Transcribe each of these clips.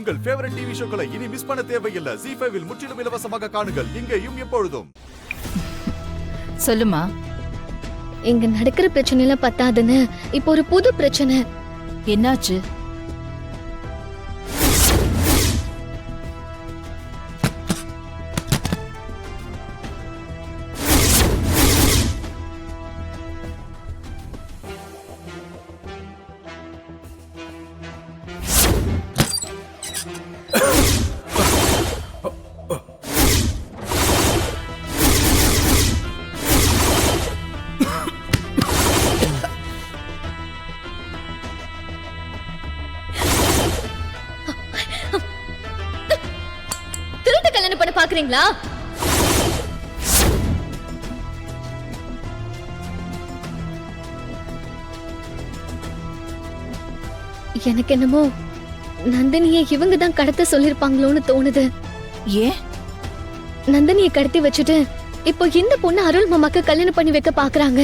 உங்கள் favourite TV ஷோக்களை இனி miss பண்ண தேவையில்லை. ZEE5 இல் முற்றிலும் இலவசமாக காணுங்கள். இங்கேயும் எப்பொழுதும். சொல்லுமா. இங்க நடக்கிற பிரச்சனைல பத்தாதுன்னு இப்போ ஒரு புது பிரச்சனை. என்னாச்சு? திருட்டு கல்யாணம் பண்ண பாக்குறீங்களா? எனக்கு என்னமோ நந்தினியை இவங்க தான் கடத்த சொல்லிருப்பாங்களோன்னு தோணுது. ஏன்? நந்தினியை கடத்தி வச்சுட்டு இப்போ இந்த பொண்ணு அருள் மாமாக்கு கல்யாணம் பண்ணி வைக்க பாக்குறாங்க.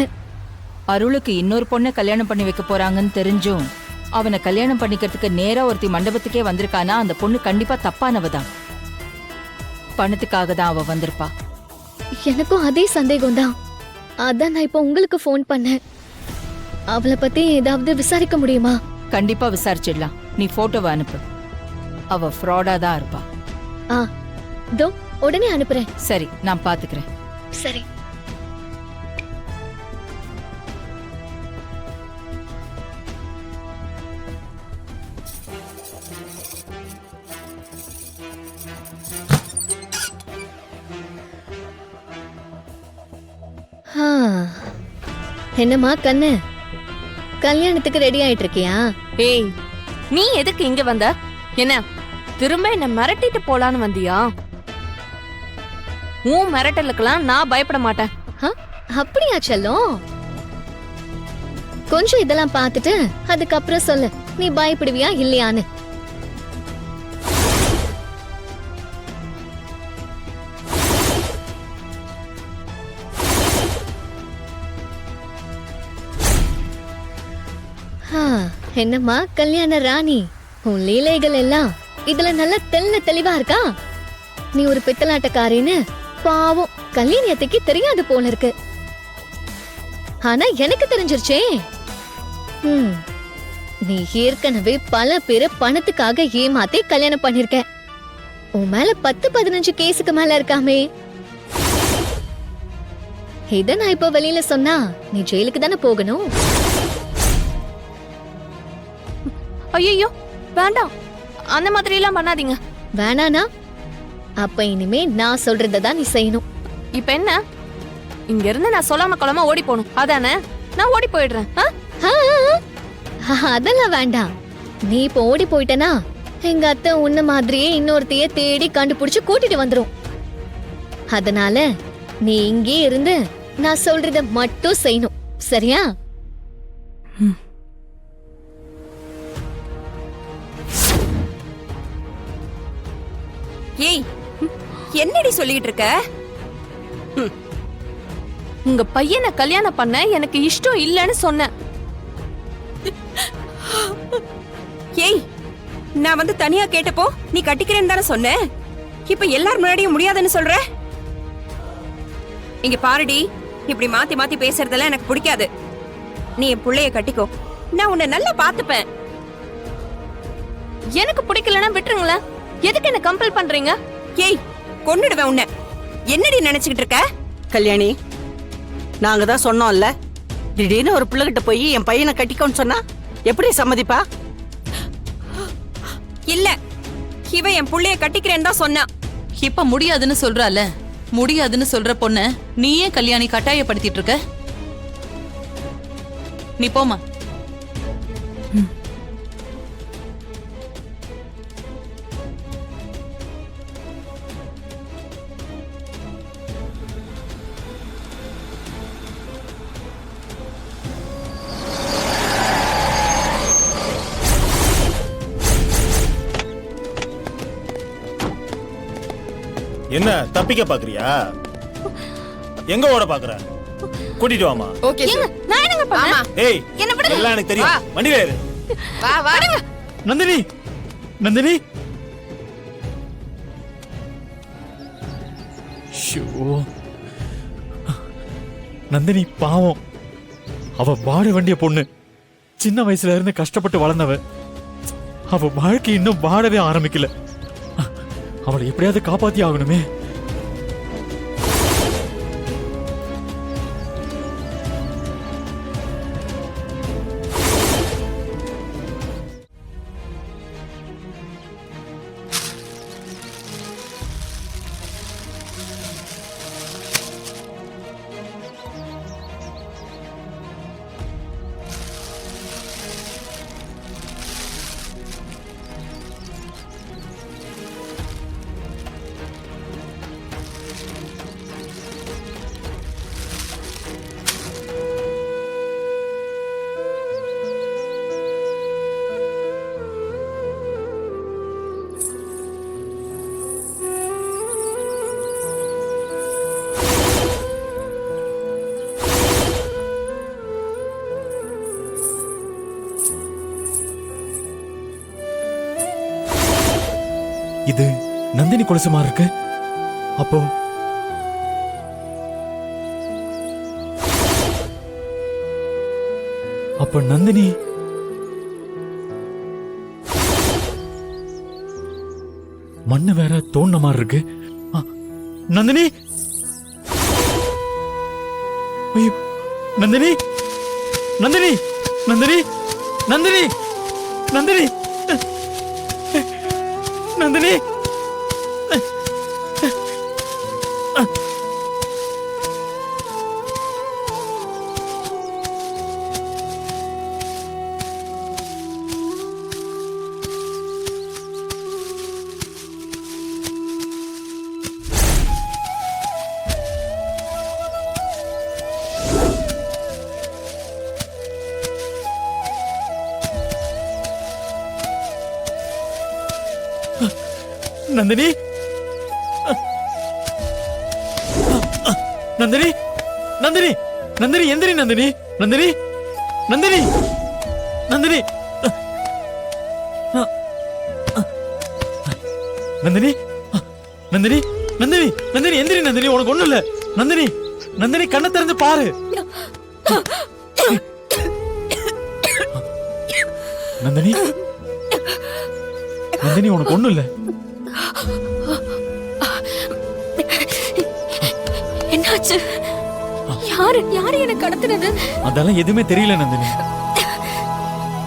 அருளுக்கு இன்னொரு பொண்ணை கல்யாணம் பண்ணி வைக்க போறாங்கன்னு தெரிஞ்சும் அவனை கல்யாணம் பண்ணிக்கிறதுக்கு நேரா ஒருத்தி மண்டபத்துக்கே வந்திருக்கானா அந்த பொண்ணு கண்டிப்பா தப்பானவதான். பணத்துக்காக தான் அவ வந்திருப்பா. எனக்கும் அதே சந்தேகம் தான். அதான் நான் இப்போ உங்களுக்கு ஃபோன் பண்ணேன். அவளை பத்தி ஏதாவது விசாரிக்க முடியுமா? கண்டிப்பா விசாரிச்சிடலாம். நீ போட்டோவை அனுப்பு. அவ ஃப்ராடா தான் இருப்பா. தோ உடனே அனுப்புறேன். சரி, நான் பாத்துக்கிறேன். சரி. என்னம்மா கண்ணு, கல்யாணத்துக்கு ரெடி ஆயிட்டு இருக்கியா? ஏய், நீ எதுக்கு இங்க வந்த? என்ன திரும்ப என்ன மிரட்டிட்டு போலான்னு வந்தியா? உன் மிரட்டலுக்கெல்லாம் நான் பயப்பட மாட்டேன். அப்படியா செல்லம்? கொஞ்சம் இதெல்லாம் பார்த்துட்டு அதுக்கப்புறம் சொல்லு நீ பயப்படுவியா இல்லையான்னு. என்னம்மா கல்யாண ராணி, உன் லீலைகள் எல்லாம் இதுல நல்ல தெளிவா இருக்கா? நீ ஒரு பித்தலாட்டக்காரின்னு பாவம் கல்யாணத்துக்கு தெரியாது போல இருக்கு. ஆனா எனக்கு தெரிஞ்சிருச்சே. நீ ஏற்கனவே பல பேரை பணத்துக்காக ஏமாத்தி கல்யாணம் பண்ணிருக்க. உன் மேல 10-15 கேஸுக்கு மேல இருக்காமே. இத நான் இப்ப வெளியில சொன்னா நீ ஜெயிலுக்கு தானே போகணும். ஐயோ வேண்டாம், அந்த மாதிரி எல்லாம் பண்ணாதீங்க. வேணானா அப்ப இனிமே நான் சொல்றதான் நீ செய்யணும். இப்ப என்ன, இங்க இருந்து நான் சொல்லாம கொள்ளாம ஓடி போகணும் அதானே? நான் ஓடி போயிடுறேன். அதெல்லாம் வேண்டாம். நீ இப்ப ஓடி போயிட்டனா எங்க அத்தை உன்ன மாதிரியே இன்னொருத்தைய தேடி கண்டுபிடிச்சு கூட்டிட்டு வந்துரும். அதனால நீ இங்கே இருந்து நான் சொல்றத மட்டும் செய்யணும், சரியா? ஏய், என்னடி சொல்லிட்டு இருக்க? உங்க பையனை கல்யாணம் பண்ண எனக்கு இஷ்டம் இல்லைன்னு சொன்னேன். ஏய், நான் வந்து தனியா கேட்டப்போ நீ கட்டிக்கிறேன்னு தானே சொன்ன. இப்ப எல்லாரும் முன்னாடியும் முடியாதுன்னு சொல்ற. இங்க பாருடி, இப்படி மாத்தி மாத்தி பேசுறதெல்லாம் எனக்கு பிடிக்காது. நீ என் புள்ளைய கட்டிக்கோ, நான் உன்னை நல்லா பாத்துப்பேன். எனக்கு பிடிக்கலன்னா விட்டுருங்களேன். எதுக்கு என்ன கம்பல் பண்றீங்க? ஏய், கொன்னுடுவேன் உன்னை. என்னடி நினைச்சுக்கிட்டு இருக்க? கல்யாணி, நாங்க தான் சொன்னோம்ல, திடீர்னு ஒரு பிள்ளைகிட்ட போய் என் பையனை கட்டிக்கோன்னு சொன்னா எப்படி சம்மதிப்பா? இல்ல, இவ என் புள்ளைய கட்டிக்கிறேன்னு தான் சொன்னா. இப்ப முடியாதுன்னு சொல்றால, முடியாதுன்னு சொல்ற பொண்ண நீயே கல்யாணி கட்டாயப்படுத்திட்டு இருக்க. நீ போமா. என்ன தப்பிக்க பாக்குறியா? எங்க ஓட பாக்குற? கூட்டிட்டு வாமா. Okay sir. நான் என்னங்க பண்ணேன்? ஏய், என்ன விடுங்க. எல்லாம் எனக்கு தெரியும். வண்டியில ஏறு. வா வா. நந்தினி, நந்தினி, ஷோ. நந்தினி பாவம், அவ வாட வேண்டிய பொண்ணு. சின்ன வயசுல இருந்து கஷ்டப்பட்டு வளர்ந்தவ. அவ வாழ்க்கை இன்னும் வாடவே ஆரம்பிக்கல. அவளை எப்படியாவது காப்பாத்தி ஆகணுமே. இது நந்தினி கொலுசு மாதிரி இருக்கு. அப்போ நந்தினி மண்ணு வேற தோண்ட மாதிரி இருக்கு. நந்தினி, ஐயோ, நந்தினி, நந்தினி, நந்தினி, நந்தினி, நந்தினி, நந்தினி. நந்தினி, நந்தினி, நந்தினி, நந்தினி, எந்திரி நந்தினி, நந்தினி, நந்தினி, நந்தினி, நந்தினி, நந்தினி, நந்தினி, நந்தினி, எந்திரி நந்தினி, உனக்கு ஒண்ணும் இல்ல. நந்தினி, நந்தினி, கண்ணை திறந்து பாரு. நந்தினி, நந்தினி, உனக்கு ஒண்ணும் இல்ல. என்னாச்சு? யாரு யாரு என்ன கடத்துனது? அதெல்லாம் எதுவுமே தெரியல நந்தினி.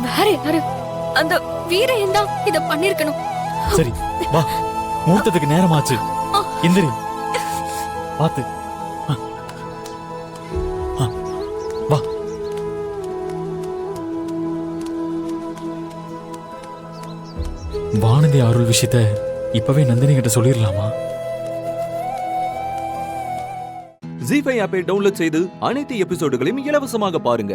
வேற யாரு? அந்த வீரன் தான் இத பண்ணிருக்கணும். சரி வா, முகூர்த்தத்துக்கு நேரமாச்சு. எந்திரி, பாத்து. வா. வானதி அருள் விஷயத்த இப்பவே நந்தினி கிட்ட சொல்லிடலாமா? ஜீ5 ஆப்பை டவுன்லோட் செய்து அனைத்து எபிசோடுகளையும் இலவசமாக பாருங்க.